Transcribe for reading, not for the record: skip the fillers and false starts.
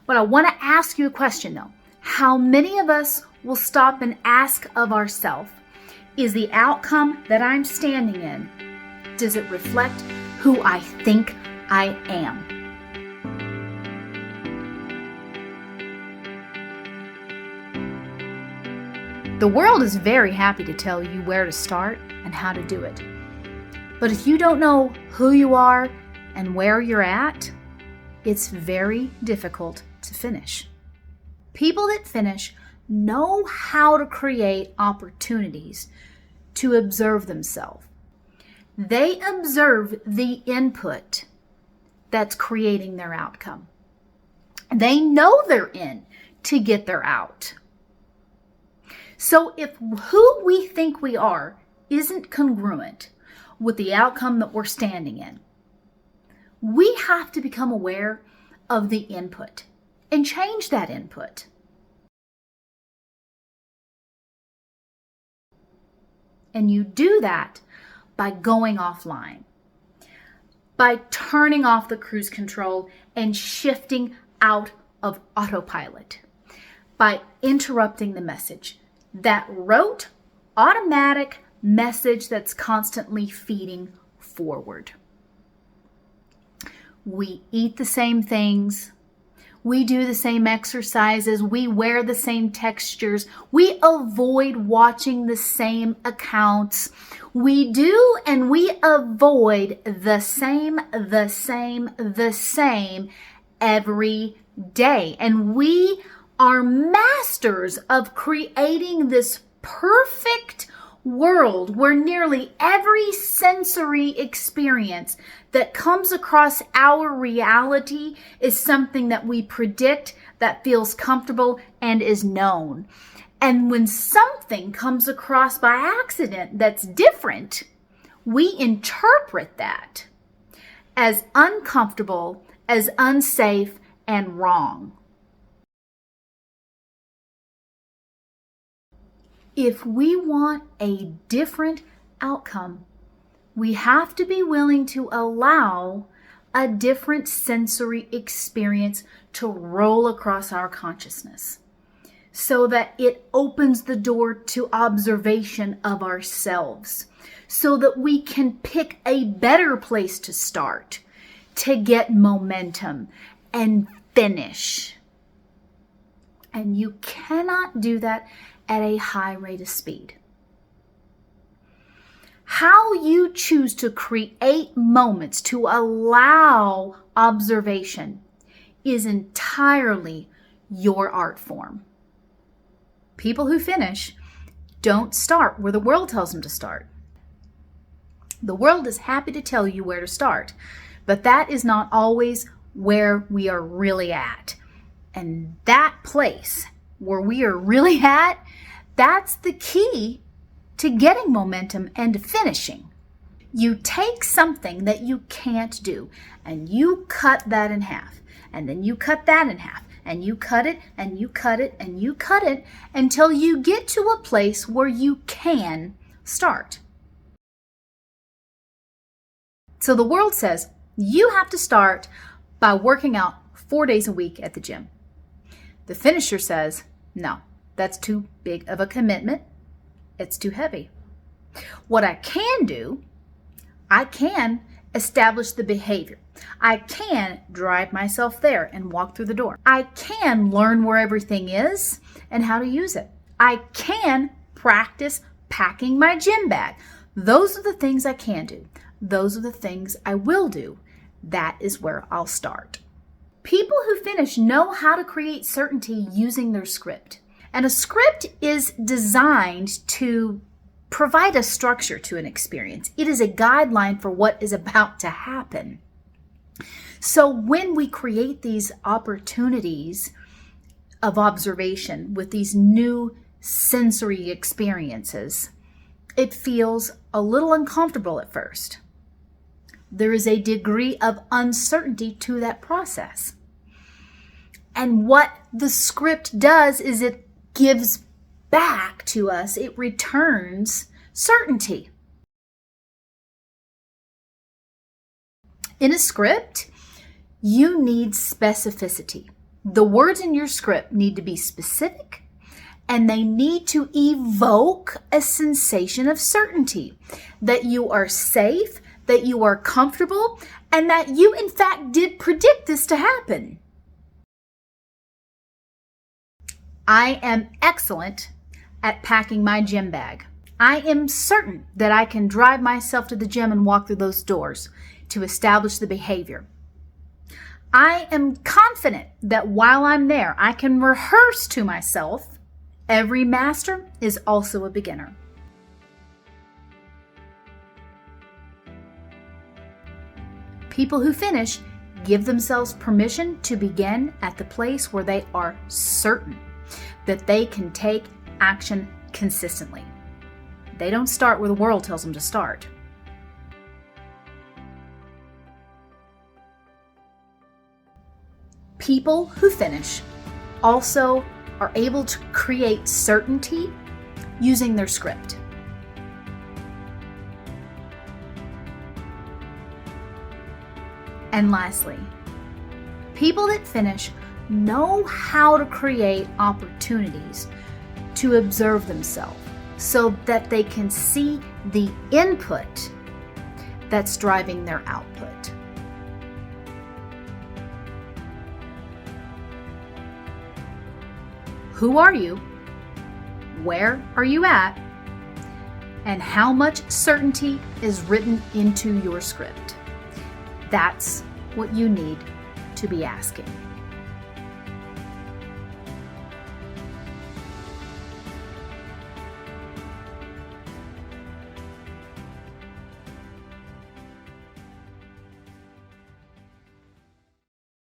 But I want to ask you a question though. How many of us will stop and ask of ourselves, is the outcome that I'm standing in, does it reflect who I think I am? The world is very happy to tell you where to start and how to do it. But if you don't know who you are and where you're at, it's very difficult to finish. People that finish know how to create opportunities to observe themselves. They observe the input that's creating their outcome. They know they're in to get their out. So if who we think we are isn't congruent with the outcome that we're standing in, we have to become aware of the input and change that input. And you do that by going offline, by turning off the cruise control and shifting out of autopilot, by interrupting the message, that rote, automatic message that's constantly feeding forward. We eat the same things. We do the same exercises. We wear the same textures. We avoid watching the same accounts. We do and we avoid the same every day. And we are masters of creating this perfect world where nearly every sensory experience that comes across our reality is something that we predict, that feels comfortable and is known. And when something comes across by accident that's different, we interpret that as uncomfortable, as unsafe, and wrong. If we want a different outcome, we have to be willing to allow a different sensory experience to roll across our consciousness so that it opens the door to observation of ourselves, so that we can pick a better place to start, to get momentum and finish. And you cannot do that at a high rate of speed. How you choose to create moments to allow observation is entirely your art form. People who finish don't start where the world tells them to start. The world is happy to tell you where to start, but that is not always where we are really at. And that place where we are really at, that's the key to getting momentum and to finishing. You take something that you can't do and you cut that in half, and then you cut that in half, and you cut it and you cut it and you cut it until you get to a place where you can start. So the world says you have to start by working out 4 days a week at the gym. The finisher says, no, that's too big of a commitment. It's too heavy. What I can do, I can establish the behavior. I can drive myself there and walk through the door. I can learn where everything is and how to use it. I can practice packing my gym bag. Those are the things I can do. Those are the things I will do. That is where I'll start. People who finish know how to create certainty using their script. And a script is designed to provide a structure to an experience. It is a guideline for what is about to happen. So when we create these opportunities of observation with these new sensory experiences, it feels a little uncomfortable at first. There is a degree of uncertainty to that process. And what the script does is it gives back to us, it returns certainty. In a script, you need specificity. The words in your script need to be specific, and they need to evoke a sensation of certainty, that you are safe, that you are comfortable, and that you in fact did predict this to happen. I am excellent at packing my gym bag. I am certain that I can drive myself to the gym and walk through those doors to establish the behavior. I am confident that while I'm there, I can rehearse to myself, every master is also a beginner. People who finish give themselves permission to begin at the place where they are certain that they can take action consistently. They don't start where the world tells them to start. People who finish also are able to create certainty using their script. And lastly, people that finish know how to create opportunities to observe themselves so that they can see the input that's driving their output. Who are you? Where are you at? And how much certainty is written into your script? That's what you need to be asking.